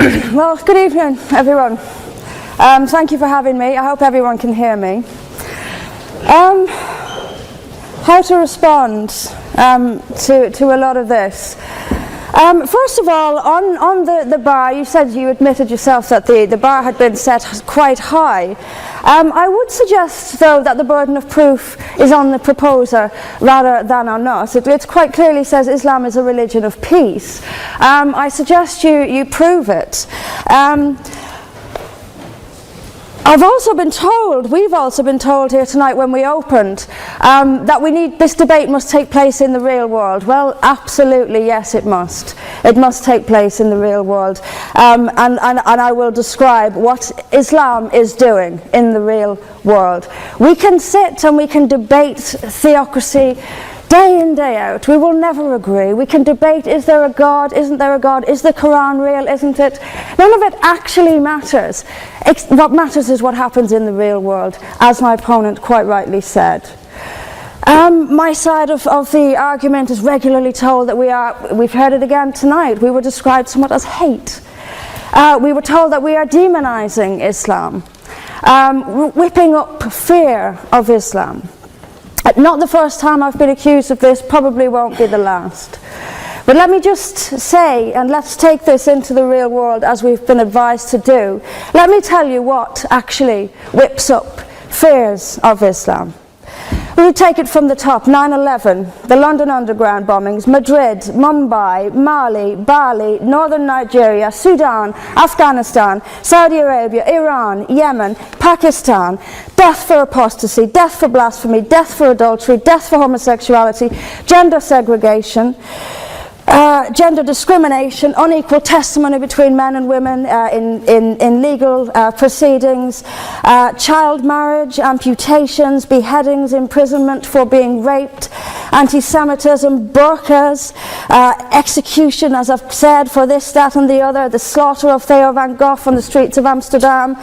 Well, good evening, everyone. Thank you for having me. I hope everyone can hear me. How to respond to a lot of this? First of all, on the bar, you said you admitted yourself that the bar had been set quite high. I would suggest, though, that the burden of proof is on the proposer rather than on us. It quite clearly says Islam is a religion of peace. I suggest you prove it. We've also been told here tonight when we opened that this debate must take place in the real world. Well, absolutely, yes, it must. It must take place in the real world. And I will describe what Islam is doing in the real world. We can sit and we can debate theocracy day in, day out. We will never agree. We can debate, is there a God, isn't there a God, is the Quran real, isn't it? None of it actually matters. What matters is what happens in the real world, as my opponent quite rightly said. My side of the argument is regularly told that we've heard it again tonight, we were described somewhat as hate. We were told that we are demonizing Islam, whipping up fear of Islam. Not the first time I've been accused of this, probably won't be the last. But let me just say, and let's take this into the real world as we've been advised to do. Let me tell you what actually whips up fears of Islam. We take it from the top. 9/11, the London Underground bombings, Madrid, Mumbai, Mali, Bali, northern Nigeria, Sudan, Afghanistan, Saudi Arabia, Iran, Yemen, Pakistan, death for apostasy, death for blasphemy, death for adultery, death for homosexuality, gender segregation, gender discrimination, unequal testimony between men and women in legal proceedings, child marriage, amputations, beheadings, imprisonment for being raped, anti-Semitism, burqas, execution, as I've said, for this, that and the other, the slaughter of Theo van Gogh on the streets of Amsterdam,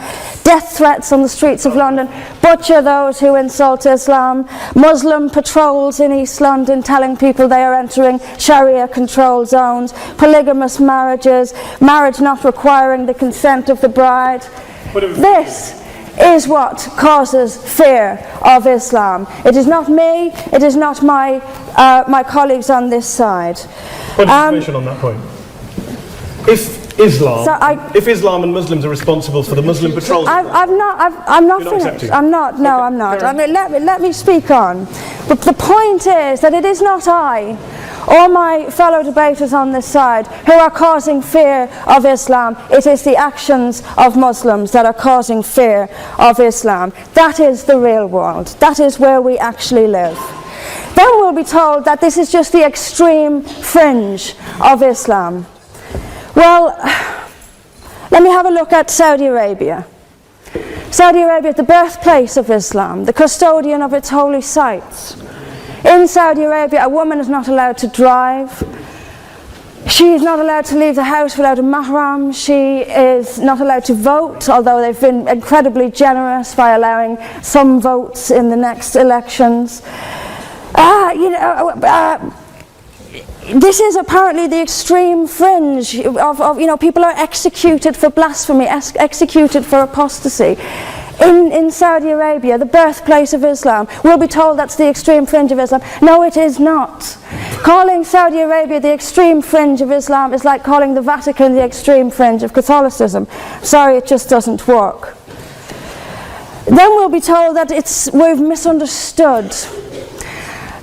death threats on the streets of London, butcher those who insult Islam, Muslim patrols in East London telling people they are entering Sharia control zones, polygamous marriages, marriage not requiring the consent of the bride. This is what causes fear of Islam. It is not me, it is not my colleagues on this side. Point of information on that point. If Islam and Muslims are responsible for the Muslim patrols, I'm not finished. I'm not. No, I'm not. I mean, let me speak on. But the point is that it is not I or my fellow debaters on this side who are causing fear of Islam. It is the actions of Muslims that are causing fear of Islam. That is the real world. That is where we actually live. Then we'll be told that this is just the extreme fringe of Islam. Well, let me have a look at Saudi Arabia. Saudi Arabia is the birthplace of Islam, the custodian of its holy sites. In Saudi Arabia, a woman is not allowed to drive. She is not allowed to leave the house without a mahram. She is not allowed to vote, although they've been incredibly generous by allowing some votes in the next elections. This is apparently the extreme fringe of people are executed for blasphemy, executed for apostasy. In Saudi Arabia, the birthplace of Islam, we'll be told that's the extreme fringe of Islam. No, it is not. Calling Saudi Arabia the extreme fringe of Islam is like calling the Vatican the extreme fringe of Catholicism. Sorry, it just doesn't work. Then we'll be told that we've misunderstood.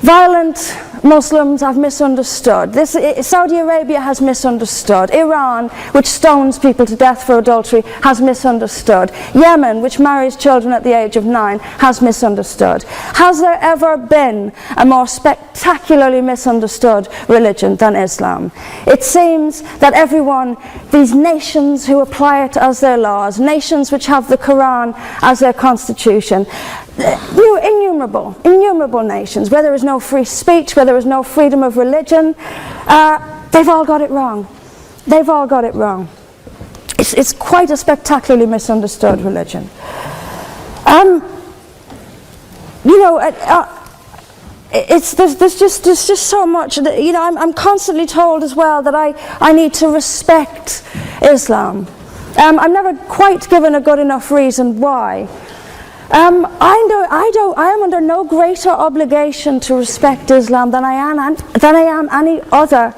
Violent Muslims have misunderstood. Saudi Arabia has misunderstood. Iran, which stones people to death for adultery, has misunderstood. Yemen, which marries children at the age of 9, has misunderstood. Has there ever been a more spectacularly misunderstood religion than Islam? It seems that these nations who apply it as their laws, nations which have the Quran as their constitution, innumerable nations, where there is no free speech, where there is no freedom of religion, they've all got it wrong. They've all got it wrong. It's quite a spectacularly misunderstood religion. There's just so much. I'm constantly told as well that I need to respect Islam. I'm never quite given a good enough reason why. I am under no greater obligation to respect Islam than I am any other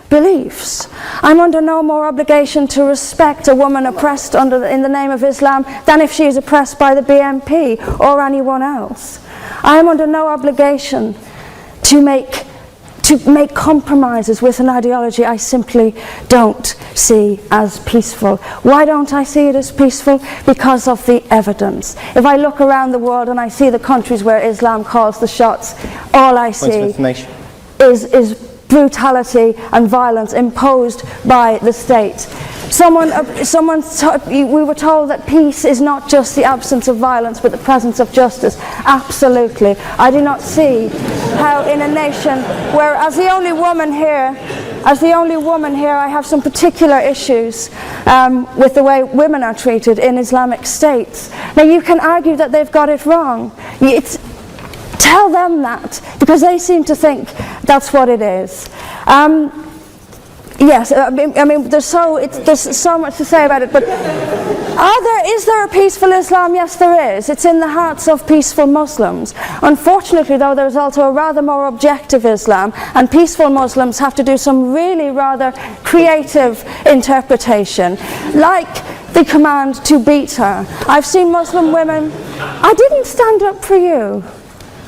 beliefs. I'm under no more obligation to respect a woman oppressed in the name of Islam than if she is oppressed by the BNP or anyone else. I am under no obligation to make compromises with an ideology I simply don't see as peaceful. Why don't I see it as peaceful? Because of the evidence. If I look around the world and I see the countries where Islam calls the shots, all I see is brutality and violence imposed by the state. We were told that peace is not just the absence of violence but the presence of justice. Absolutely. I do not see how in a nation where, as the only woman here, I have some particular issues with the way women are treated in Islamic states. Now you can argue that they've got it wrong. Tell them that, because they seem to think that's what it is. Yes, I mean, there's so much to say about it, but is there a peaceful Islam? Yes, there is. It's in the hearts of peaceful Muslims. Unfortunately, though, there's also a rather more objective Islam, and peaceful Muslims have to do some really rather creative interpretation, like the command to beat her. I've seen Muslim women. I didn't stand up for you.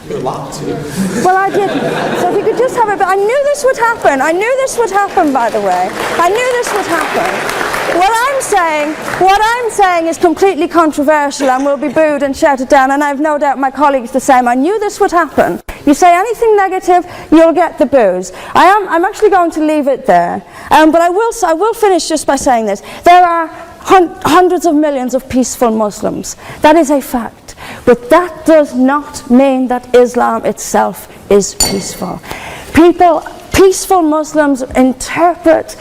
Well, I didn't. So if you could just have it. But I knew this would happen. I knew this would happen, by the way. I knew this would happen. What I'm saying is completely controversial and will be booed and shouted down, and I have no doubt my colleagues the same. I knew this would happen. You say anything negative, you'll get the boos. I'm actually going to leave it there. But I will finish just by saying this. There are hundreds of millions of peaceful Muslims. That is a fact. But that does not mean that Islam itself is peaceful. Peaceful Muslims interpret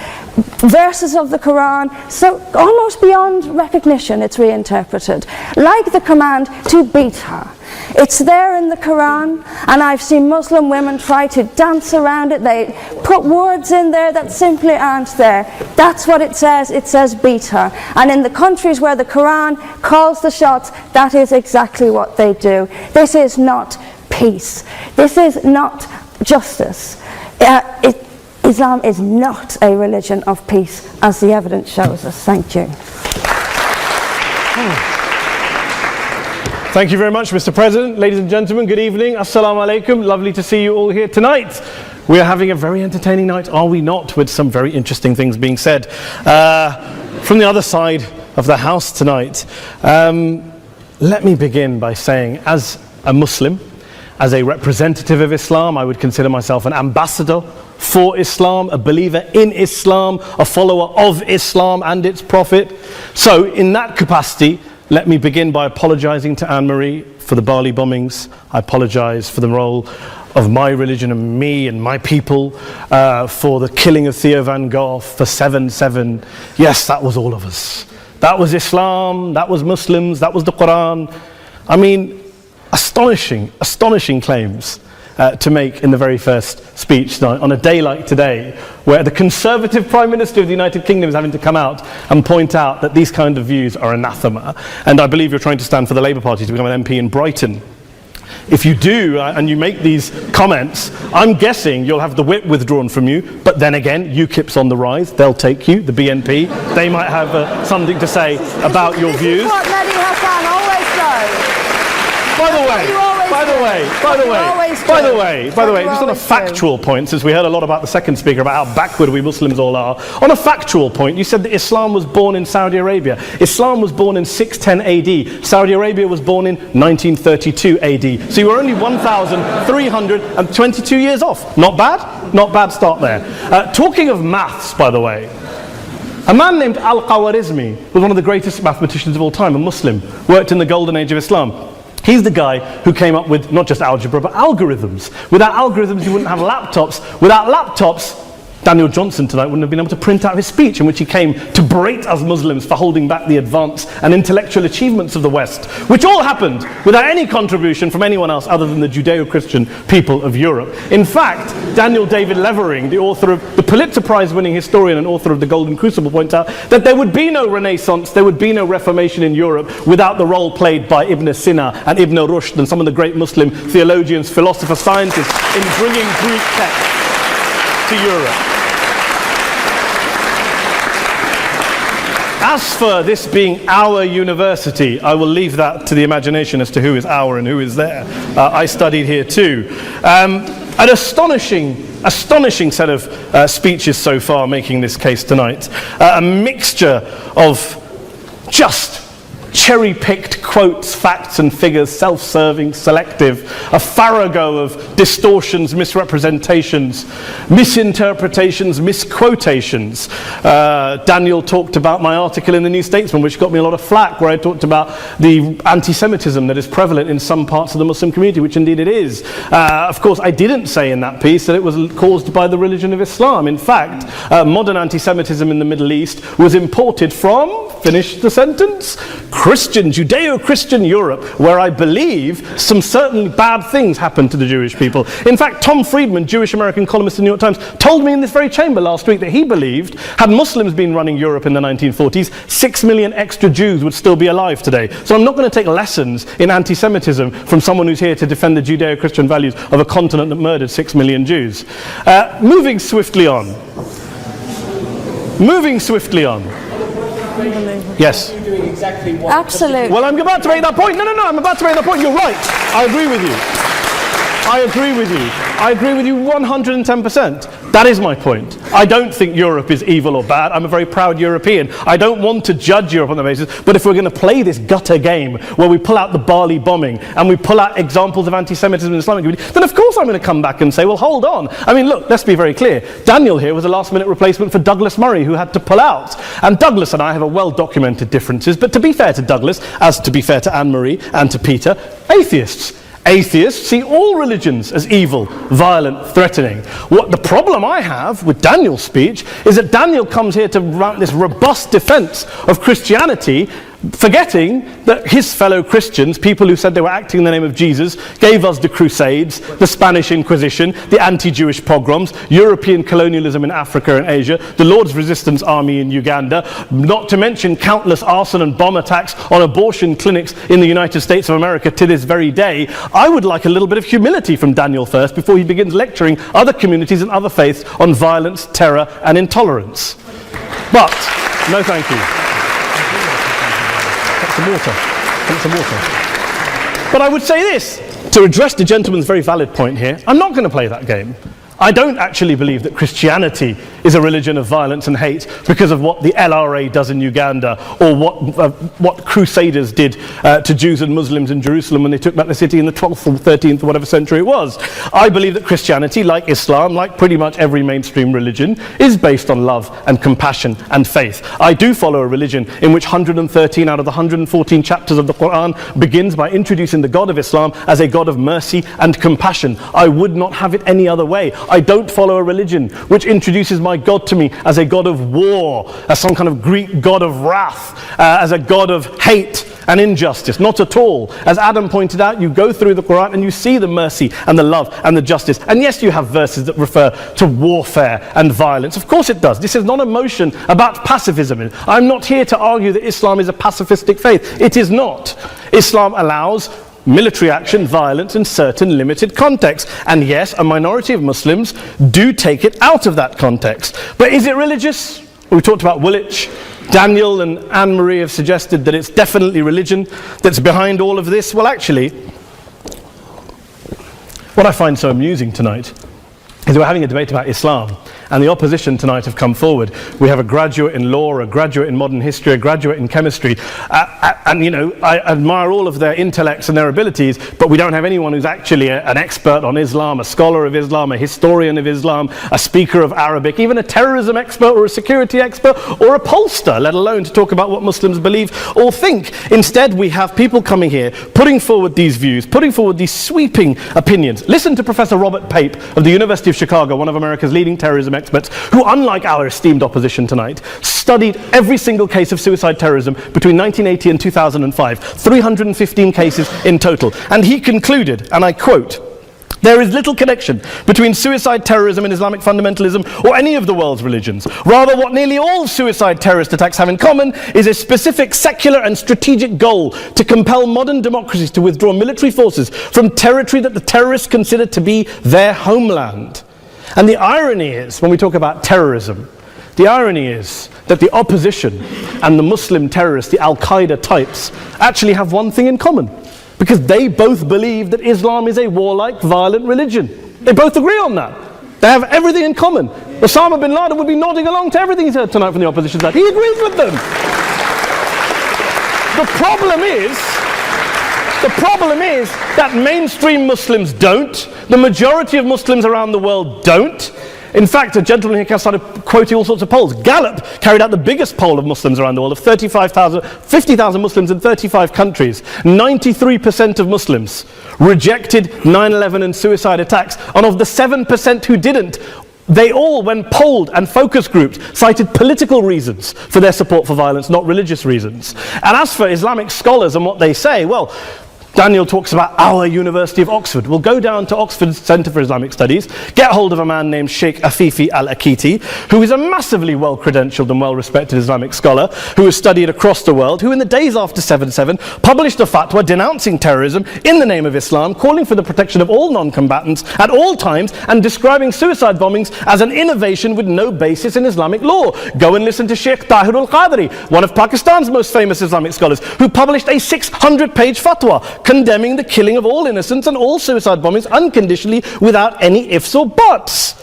verses of the Quran so almost beyond recognition. It's reinterpreted, like the command to beat her. It's there in the Quran, and I've seen Muslim women try to dance around it. They put words in there that simply aren't there. That's what it says. It says beat her. And in the countries where the Quran calls the shots, that is exactly what they do. This is not peace. This is not justice. Islam is not a religion of peace, as the evidence shows us. Thank you. Thank you very much, Mr. President. Ladies and gentlemen, good evening. Assalamu alaikum. Lovely to see you all here tonight. We are having a very entertaining night, are we not, with some very interesting things being said from the other side of the house tonight. Let me begin by saying, as a Muslim, as a representative of Islam, I would consider myself an ambassador for Islam, a believer in Islam, a follower of Islam and its Prophet. So in that capacity, let me begin by apologizing to Anne-Marie for the Bali bombings. I apologize for the role of my religion and me and my people, for the killing of Theo van Gogh, for 7/7. Yes, that was all of us. That was Islam, that was Muslims, that was the Quran. I mean, astonishing claims to make in the very first speech tonight, on a day like today, where the Conservative Prime Minister of the United Kingdom is having to come out and point out that these kind of views are anathema. And I believe you're trying to stand for the Labour Party to become an MP in Brighton. If you do, and you make these comments, I'm guessing you'll have the whip withdrawn from you, but then again, UKIP's on the rise, they'll take you, the BNP, they might have something to say about your views. This is what Mehdi Hassan always does. By the way, just on a factual point, since we heard a lot about the second speaker, about how backward we Muslims all are, on a factual point, you said that Islam was born in Saudi Arabia. Islam was born in 610 AD. Saudi Arabia was born in 1932 AD. So you were only 1,322 years off. Not bad? Not bad start there. Talking of maths, by the way, a man named Al-Khawarizmi was one of the greatest mathematicians of all time, a Muslim, worked in the golden age of Islam. He's the guy who came up with not just algebra, but algorithms. Without algorithms, you wouldn't have laptops. Without laptops, Daniel Johnson tonight wouldn't have been able to print out his speech in which he came to berate us Muslims for holding back the advance and intellectual achievements of the West, which all happened without any contribution from anyone else other than the Judeo-Christian people of Europe. In fact, Daniel David Levering, the author of the Pulitzer Prize-winning historian and author of The Golden Crucible, points out that there would be no Renaissance, there would be no Reformation in Europe without the role played by Ibn Sina and Ibn Rushd and some of the great Muslim theologians, philosophers, scientists in bringing Greek texts to Europe. As for this being our university, I will leave that to the imagination as to who is our and who is there. I studied here too. An astonishing set of speeches so far making this case tonight. A mixture of just cherry-picked quotes, facts and figures, self-serving, selective, a farrago of distortions, misrepresentations, misinterpretations, misquotations. Daniel talked about my article in the New Statesman, which got me a lot of flack, where I talked about the anti-Semitism that is prevalent in some parts of the Muslim community, which indeed it is. Of course, I didn't say in that piece that it was caused by the religion of Islam. In fact, modern anti-Semitism in the Middle East was imported from, finish the sentence, Christian, Judeo-Christian Europe, where I believe some certainly bad things happened to the Jewish people. In fact, Tom Friedman, Jewish-American columnist in the New York Times, told me in this very chamber last week that he believed, had Muslims been running Europe in the 1940s, 6 million extra Jews would still be alive today. So I'm not going to take lessons in anti-Semitism from someone who's here to defend the Judeo-Christian values of a continent that murdered 6 million Jews. Moving swiftly on. Yes. Absolutely. Well, I'm about to make that point. No, I'm about to make that point. You're right. I agree with you. I agree with you 110%. That is my point. I don't think Europe is evil or bad. I'm a very proud European. I don't want to judge Europe on that basis, but if we're going to play this gutter game where we pull out the Bali bombing and we pull out examples of anti-Semitism in the Islamic community, then of course I'm going to come back and say, well, hold on. I mean, look, let's be very clear. Daniel here was a last-minute replacement for Douglas Murray, who had to pull out. And Douglas and I have a well-documented differences, but to be fair to Douglas, as to be fair to Anne-Marie and to Peter, Atheists see all religions as evil, violent, threatening. What the problem I have with Daniel's speech is that Daniel comes here to run this robust defense of Christianity, forgetting that his fellow Christians, people who said they were acting in the name of Jesus, gave us the Crusades, the Spanish Inquisition, the anti-Jewish pogroms, European colonialism in Africa and Asia, the Lord's Resistance Army in Uganda, not to mention countless arson and bomb attacks on abortion clinics in the United States of America to this very day. I would like a little bit of humility from Daniel first before he begins lecturing other communities and other faiths on violence, terror and intolerance. But, no thank you. Some water. But I would say this, to address the gentleman's very valid point here, I'm not going to play that game. I don't actually believe that Christianity is a religion of violence and hate because of what the LRA does in Uganda or what Crusaders did to Jews and Muslims in Jerusalem when they took back the city in the 12th or 13th or whatever century it was. I believe that Christianity, like Islam, like pretty much every mainstream religion, is based on love and compassion and faith. I do follow a religion in which 113 out of the 114 chapters of the Quran begins by introducing the God of Islam as a God of mercy and compassion. I would not have it any other way. I don't follow a religion which introduces my God to me as a God of war, as some kind of Greek God of wrath, as a God of hate and injustice. Not at all. As Adam pointed out, you go through the Quran and you see the mercy and the love and the justice. And yes, you have verses that refer to warfare and violence. Of course it does. This is not a motion about pacifism. I'm not here to argue that Islam is a pacifistic faith. It is not. Islam allows military action, violence in certain limited contexts. And yes, a minority of Muslims do take it out of that context. But is it religious? We talked about Woolwich. Daniel and Anne-Marie have suggested that it's definitely religion that's behind all of this. Well, actually, what I find so amusing tonight is we're having a debate about Islam, and the opposition tonight have come forward. We have a graduate in law, a graduate in modern history, a graduate in chemistry, and you know, I admire all of their intellects and their abilities, but we don't have anyone who's actually an expert on Islam, a scholar of Islam, a historian of Islam, a speaker of Arabic, even a terrorism expert or a security expert or a pollster, let alone to talk about what Muslims believe or think. Instead, we have people coming here, putting forward these views, putting forward these sweeping opinions. Listen to Professor Robert Pape of the University of Chicago, one of America's leading terrorism experts, who, unlike our esteemed opposition tonight, studied every single case of suicide terrorism between 1980 and 2005, 315 cases in total. And he concluded, and I quote, "There is little connection between suicide terrorism and Islamic fundamentalism or any of the world's religions. Rather, what nearly all suicide terrorist attacks have in common is a specific secular and strategic goal to compel modern democracies to withdraw military forces from territory that the terrorists consider to be their homeland." And the irony is, when we talk about terrorism, the irony is that the opposition and the Muslim terrorists, the Al-Qaeda types, actually have one thing in common. Because they both believe that Islam is a warlike, violent religion. They both agree on that. They have everything in common. Osama bin Laden would be nodding along to everything he's heard tonight from the opposition side. He agrees with them. The problem is that mainstream Muslims don't. The majority of Muslims around the world don't. In fact, a gentleman here started quoting all sorts of polls. Gallup carried out the biggest poll of Muslims around the world, of 50,000 Muslims in 35 countries. 93% of Muslims rejected 9/11 and suicide attacks. And of the 7% who didn't, they all, when polled and focus grouped, cited political reasons for their support for violence, not religious reasons. And as for Islamic scholars and what they say, well, Daniel talks about our University of Oxford. We'll go down to Oxford's Centre for Islamic Studies, get hold of a man named Sheikh Afifi al-Akiti, who is a massively well-credentialed and well-respected Islamic scholar, who has studied across the world, who in the days after 7/7 published a fatwa denouncing terrorism in the name of Islam, calling for the protection of all non-combatants at all times, and describing suicide bombings as an innovation with no basis in Islamic law. Go and listen to Sheikh Tahir al-Qadri, one of Pakistan's most famous Islamic scholars, who published a 600-page fatwa condemning the killing of all innocents and all suicide bombings unconditionally without any ifs or buts.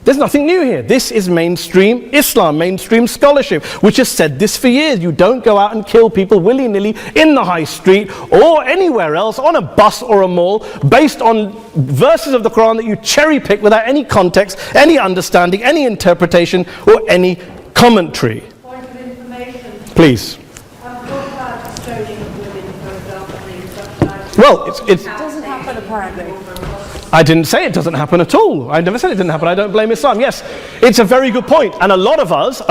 There's nothing new here. This is mainstream Islam, mainstream scholarship, which has said this for years. You don't go out and kill people willy-nilly in the high street or anywhere else, on a bus or a mall, based on verses of the Quran that you cherry-pick without any context, any understanding, any interpretation, or any commentary. Point of information. Please. Well, it doesn't happen apparently. I didn't say it doesn't happen at all. I never said it didn't happen. I don't blame Islam. Yes, it's a very good point. And a lot of us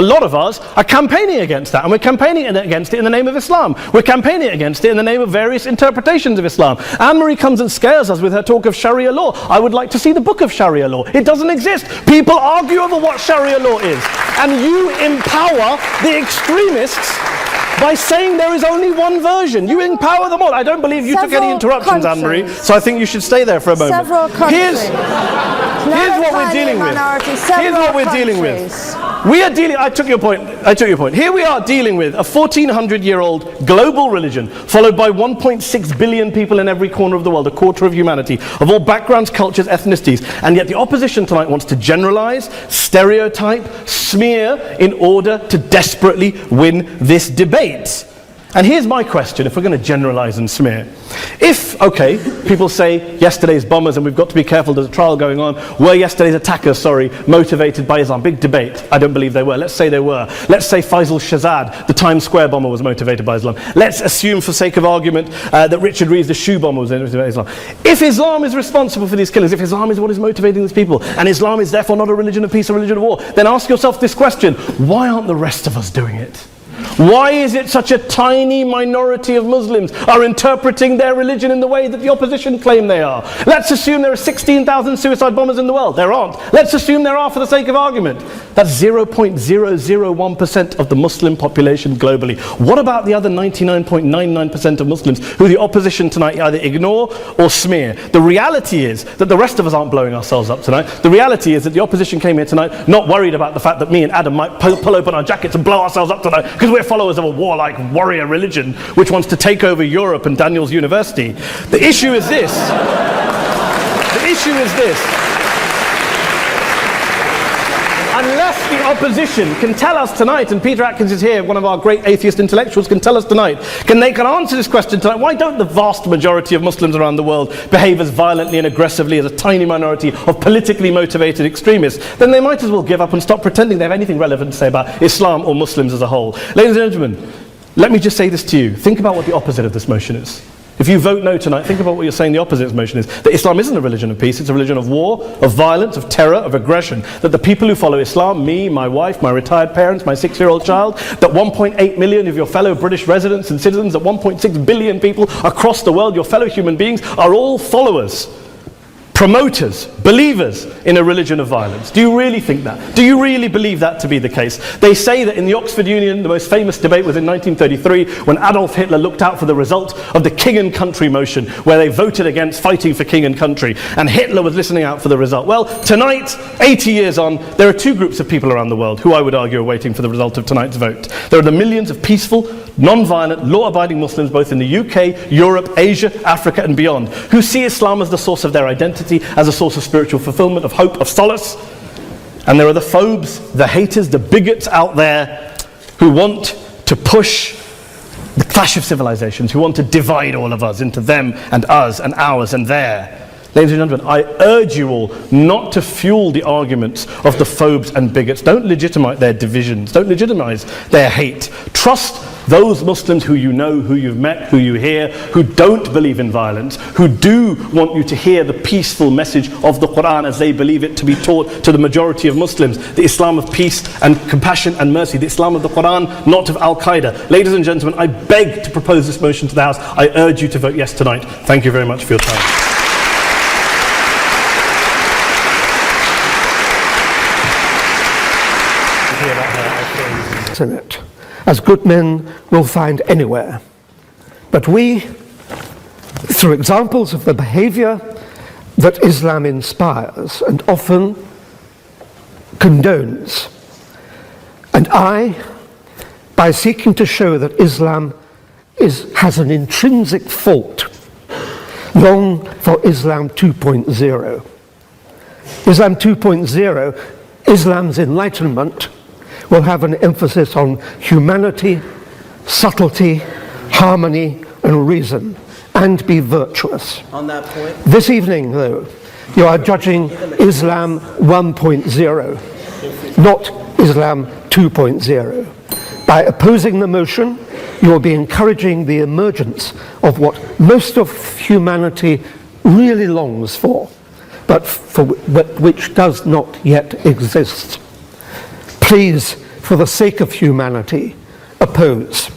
are campaigning against that. And we're campaigning against it in the name of Islam. We're campaigning against it in the name of various interpretations of Islam. Anne-Marie comes and scares us with her talk of Sharia law. I would like to see the book of Sharia law. It doesn't exist. People argue over what Sharia law is. And you empower the extremists by saying there is only one version. You empower them all. I don't believe you took any interruptions, Anne-Marie, so I think you should stay there for a moment. Several countries. Here's what we're dealing with. Here's what we're dealing with. We are dealing, I took your point. Here we are dealing with a 1400-year-old global religion, followed by 1.6 billion people in every corner of the world, a quarter of humanity, of all backgrounds, cultures, ethnicities. And yet the opposition tonight wants to generalize, stereotype, smear in order to desperately win this debate. And here's my question, if we're going to generalize and smear. If, okay, people say yesterday's bombers, and we've got to be careful, there's a trial going on, were yesterday's attackers, motivated by Islam? Big debate. I don't believe they were. Let's say they were. Let's say Faisal Shahzad, the Times Square bomber, was motivated by Islam. Let's assume, for sake of argument, that Richard Reeves, the shoe bomber, was motivated by Islam. If Islam is responsible for these killings, if Islam is what is motivating these people, and Islam is therefore not a religion of peace, a religion of war, then ask yourself this question: why aren't the rest of us doing it? Why is it such a tiny minority of Muslims are interpreting their religion in the way that the opposition claim they are? Let's assume there are 16,000 suicide bombers in the world. There aren't. Let's assume there are for the sake of argument. That's 0.001% of the Muslim population globally. What about the other 99.99% of Muslims who the opposition tonight either ignore or smear? The reality is that the rest of us aren't blowing ourselves up tonight. The reality is that the opposition came here tonight not worried about the fact that me and Adam might pull open our jackets and blow ourselves up tonight because we're followers of a warlike warrior religion which wants to take over Europe and Daniel's university. The issue is this. Unless the opposition can tell us tonight, and Peter Atkins is here, one of our great atheist intellectuals, can tell us tonight, can answer this question tonight: why don't the vast majority of Muslims around the world behave as violently and aggressively as a tiny minority of politically motivated extremists? Then they might as well give up and stop pretending they have anything relevant to say about Islam or Muslims as a whole. Ladies and gentlemen, let me just say this to you. Think about what the opposite of this motion is. If you vote no tonight, think about what you're saying the opposite motion is. That Islam isn't a religion of peace, it's a religion of war, of violence, of terror, of aggression. That the people who follow Islam, me, my wife, my retired parents, my 6-year-old child, that 1.8 million of your fellow British residents and citizens, that 1.6 billion people across the world, your fellow human beings, are all followers, promoters, believers in a religion of violence. Do you really think that? Do you really believe that to be the case? They say that in the Oxford Union, the most famous debate was in 1933 when Adolf Hitler looked out for the result of the King and Country motion, where they voted against fighting for king and country, and Hitler was listening out for the result. Well, tonight, 80 years on, there are two groups of people around the world who I would argue are waiting for the result of tonight's vote. There are the millions of peaceful, non-violent, law-abiding Muslims both in the UK, Europe, Asia, Africa and beyond, who see Islam as the source of their identity, as a source of spiritual fulfillment, of hope, of solace. And there are the phobes, the haters, the bigots out there who want to push the clash of civilizations, who want to divide all of us into them and us and ours and their. Ladies and gentlemen, I urge you all not to fuel the arguments of the phobes and bigots. Don't legitimize their divisions. Don't legitimize their hate. Trust those Muslims who you know, who you've met, who you hear, who don't believe in violence, who do want you to hear the peaceful message of the Quran as they believe it to be taught to the majority of Muslims, the Islam of peace and compassion and mercy, the Islam of the Quran, not of Al-Qaeda. Ladies and gentlemen, I beg to propose this motion to the House. I urge you to vote yes tonight. Thank you very much for your time. In it, as good men will find anywhere. But we, through examples of the behavior that Islam inspires and often condones, and by seeking to show that Islam has an intrinsic fault, long for Islam 2.0. Islam 2.0, Islam's enlightenment, will have an emphasis on humanity, subtlety, harmony, and reason, and be virtuous. On that point, this evening, though, you are judging Islam 1.0, not Islam 2.0. By opposing the motion, you will be encouraging the emergence of what most of humanity really longs for, but which does not yet exist. Please, for the sake of humanity, oppose.